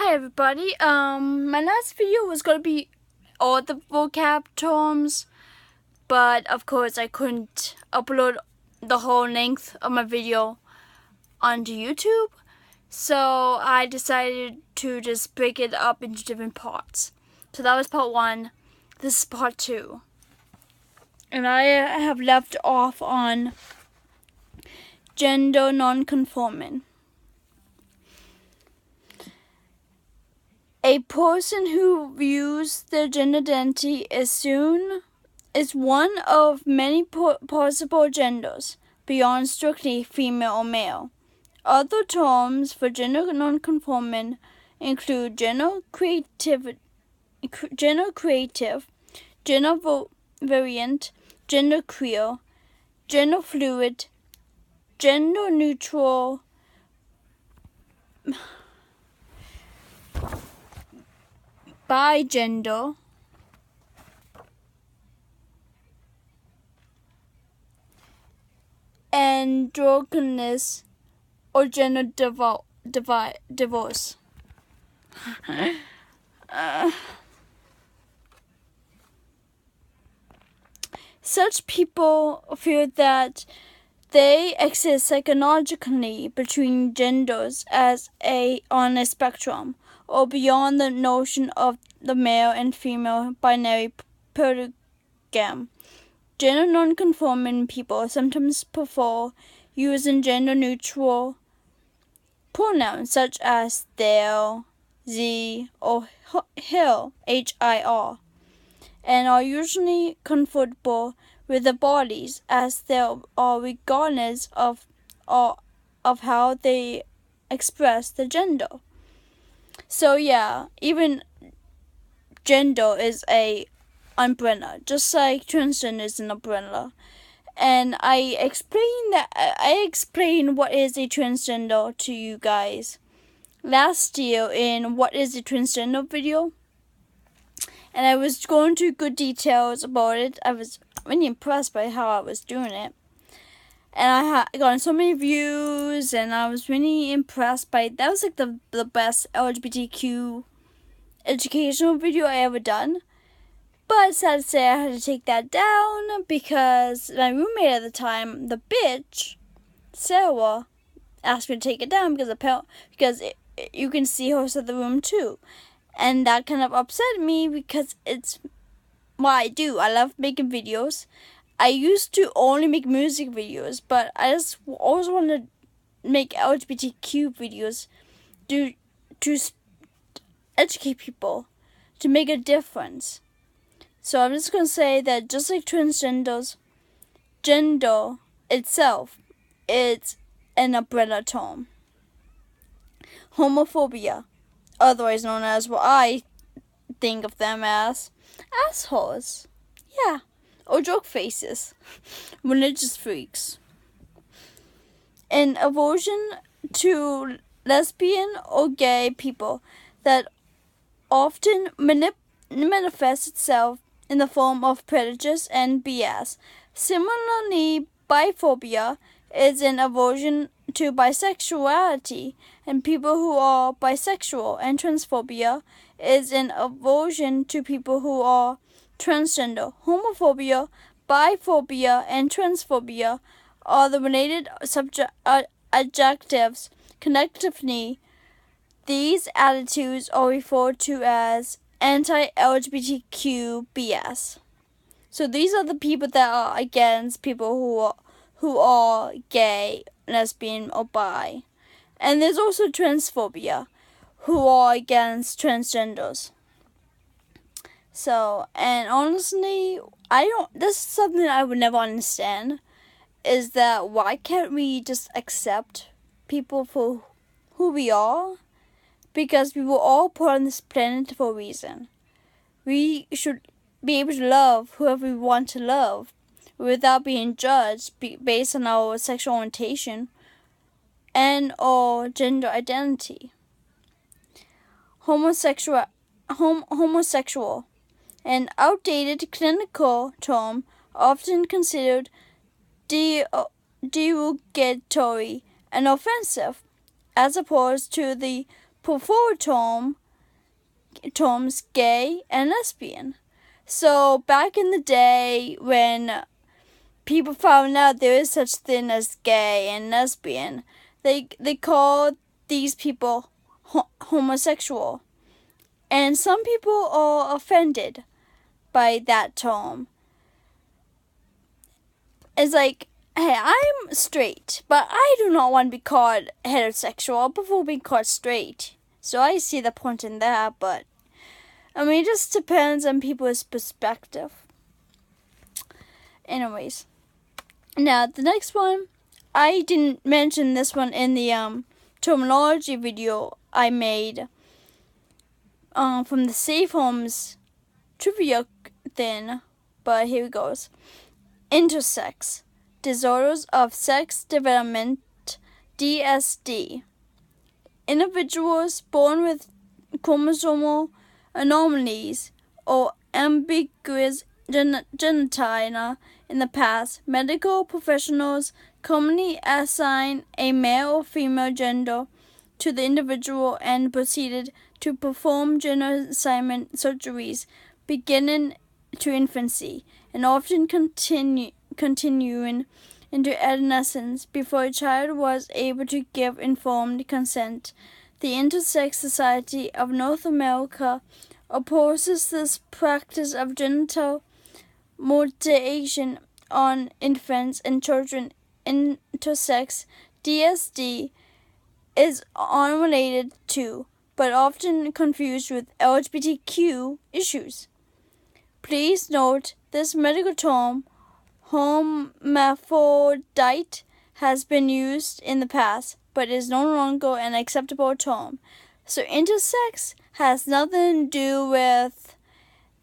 Hi everybody. My last video was gonna be all the vocab terms, but of course I couldn't upload the whole length of my video onto YouTube, so I decided to just break it up into different parts. So that was part 1. This is part 2. And I have left off on gender non-conforming. A person who views their gender identity is one of many possible genders, beyond strictly female or male. Other terms for gender non-conforming include gender creative, gender variant, gender queer, gender fluid, gender neutral, bigender, androgynous, or gender divorce. Such people feel that they exist psychologically between genders on a spectrum, or beyond the notion of the male and female binary paradigm. Gender non-conforming people sometimes prefer using gender-neutral pronouns such as they, ze, or hir, HIR, and are usually comfortable with their bodies as they are regardless of how they express the gender. So yeah, even gender is a umbrella, just like transgender is an umbrella. And I explained what is a transgender to you guys last year in What is a Transgender video. And I was going into good details about it. I was really impressed by how I was doing it. And I got so many views, and I was really impressed by it. That was like the best LGBTQ educational video I ever done. But sad to say I had to take that down because my roommate at the time, the bitch, Sarah, asked me to take it down because you can see her in the room too. And that kind of upset me because it's what I do. I love making videos. I used to only make music videos, but I just always wanted to make LGBTQ videos to educate people, to make a difference. So I'm just going to say that just like transgenders, gender itself is an umbrella term. Homophobia, otherwise known as what I think of them as assholes. Yeah. Or joke faces. Religious freaks. An aversion to lesbian or gay people that often manifests itself in the form of prejudice and BS. Similarly, biphobia is an aversion to bisexuality and people who are bisexual, and transphobia is an aversion to people who are transgender. Homophobia, biphobia, and transphobia are the related adjectives. Collectively, these attitudes are referred to as anti-LGBTQ BS. So these are the people that are against people who are gay, lesbian, or bi. And there's also transphobia, who are against transgenders. So, and honestly, this is something I would never understand, is that why can't we just accept people for who we are? Because we were all put on this planet for a reason. We should be able to love whoever we want to love without being judged based on our sexual orientation and or gender identity. Homosexual, an outdated clinical term often considered derogatory and offensive, as opposed to the preferred terms gay and lesbian. So back in the day when people found out there is such thing as gay and lesbian, they called these people homosexual. And some people are offended by that term. It's like, hey, I'm straight, but I do not want to be called heterosexual. I prefer being called straight. So I see the point in that, but I mean, it just depends on people's perspective. Anyways, now the next one, I didn't mention this one in the terminology video I made from the Safe Homes trivia thing, but here it goes. Intersex, disorders of sex development, DSD. Individuals born with chromosomal anomalies or ambiguous genitalia in the past. Medical professionals commonly assign a male or female gender to the individual and proceeded to perform gender assignment surgeries beginning to infancy and often continuing into adolescence before a child was able to give informed consent. The Intersex Society of North America opposes this practice of genital mutilation on infants and children. Intersex DSD is unrelated to, but often confused with LGBTQ issues. Please note this medical term, hermaphrodite, has been used in the past, but is no longer an acceptable term. So intersex has nothing to do with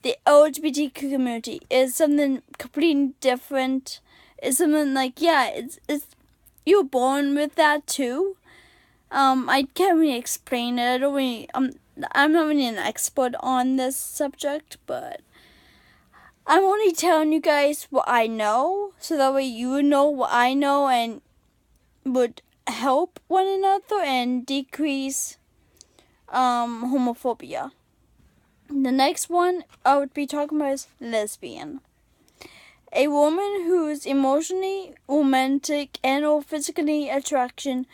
the LGBTQ community. It's something completely different. It's something like, yeah, it's you were born with that too. I can't really explain it. I'm not really an expert on this subject, but I'm only telling you guys what I know, so that way you would know what I know and would help one another and decrease homophobia. The next one I would be talking about is lesbian. A woman whose emotionally, romantic, and/or physically attraction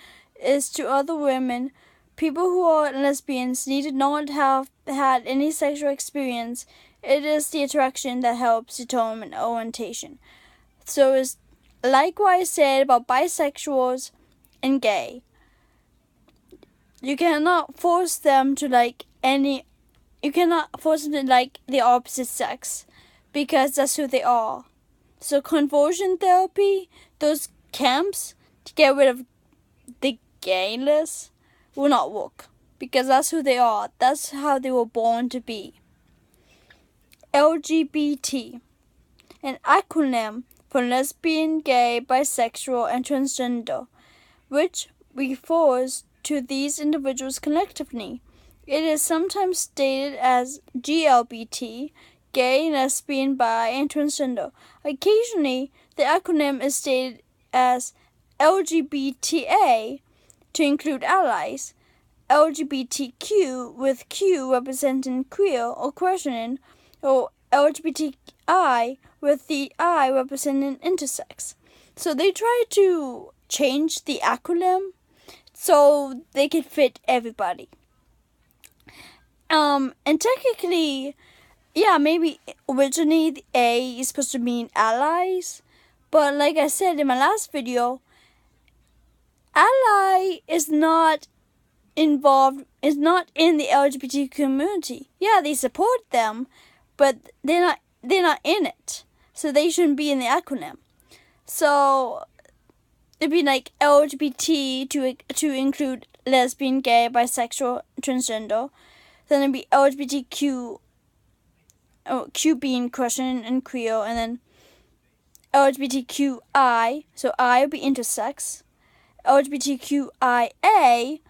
is to other women. People who are lesbians need not have had any sexual experience. It is the attraction that helps determine orientation. So it's like what I said about bisexuals and gay. You cannot force them to like the opposite sex because that's who they are. So conversion therapy, those camps to get rid of the gayness will not work because that's who they are. That's how they were born to be. LGBT, an acronym for lesbian, gay, bisexual, and transgender, which refers to these individuals collectively. It is sometimes stated as GLBT, gay, lesbian, bi, and transgender. Occasionally, the acronym is stated as LGBTA to include allies, LGBTQ with Q representing queer or questioning, or LGBTI with the I representing intersex. So they try to change the acronym so they can fit everybody. And technically, yeah, maybe originally the A is supposed to mean allies, but like I said in my last video, ally is not involved, is not in the LGBT community. Yeah, they support them, but they're not in it, so they shouldn't be in the acronym. So it'd be like LGBT to include lesbian, gay, bisexual, transgender. Then it'd be LGBTQ, Q being question and queer, and then LGBTQI, so I would be intersex. LGBTQIA,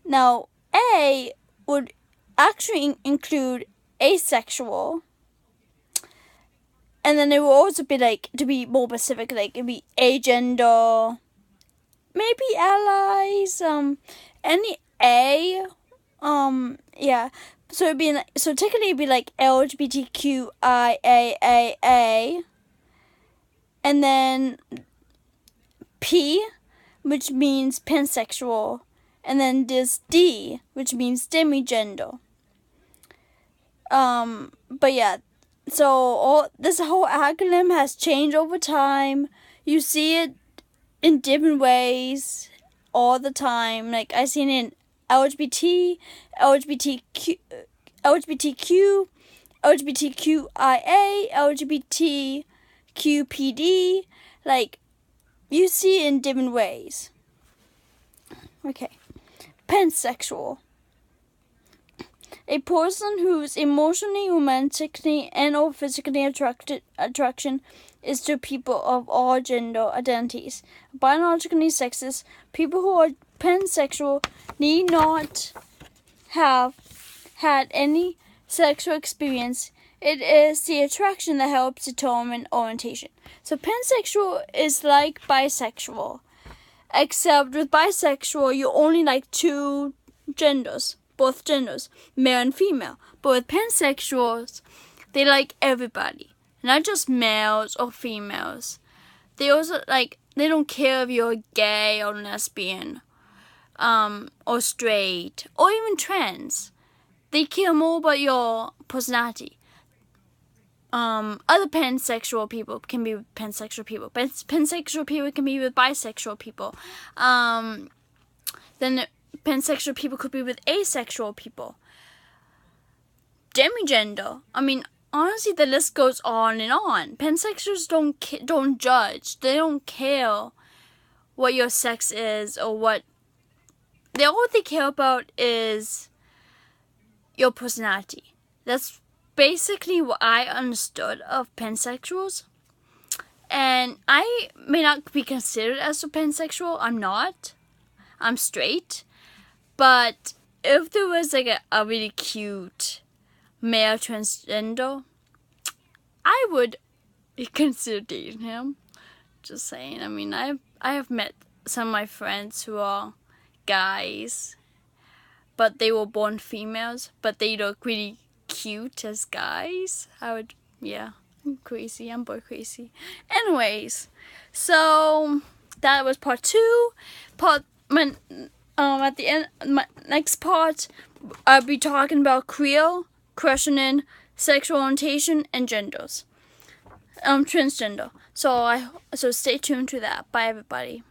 now A would actually include asexual. And then it will also be like, to be more specific, like it'd be agender, maybe allies, any A Yeah. So it'd be so technically it'd be like LGBTQIAAA, and then P, which means pansexual, and then there's D, which means demigender. But yeah, so this whole acronym has changed over time. You see it in different ways all the time. Like I seen it in LGBT, LGBTQ, LGBTQIA, LGBTQPD. Like you see it in different ways. Okay, pansexual. A person whose emotionally, romantically, and or physically attraction is to people of all gender identities. Biologically sexist, people who are pansexual need not have had any sexual experience. It is the attraction that helps determine orientation. So pansexual is like bisexual, except with bisexual you only like two genders. Both genders, male and female. But with pansexuals, they like everybody, not just males or females. They also they don't care if you're gay or lesbian, or straight, or even trans. They care more about your personality. Other pansexual people can be with pansexual people. Pansexual people can be with bisexual people. Then pansexual people could be with asexual people. Demigender. I mean, honestly, the list goes on and on. Pansexuals don't judge. They don't care what your sex is or what. All they care about is your personality. That's basically what I understood of pansexuals. And I may not be considered as a pansexual. I'm not. I'm straight. But if there was like a really cute male transgender, I would consider dating him. Just saying. I mean, I have met some of my friends who are guys, but they were born females, but they look really cute as guys. I'm crazy. I'm boy crazy. Anyways, so that was part 2. At the end, my next part, I'll be talking about queer, questioning sexual orientation, and genders. Transgender. So stay tuned to that. Bye, everybody.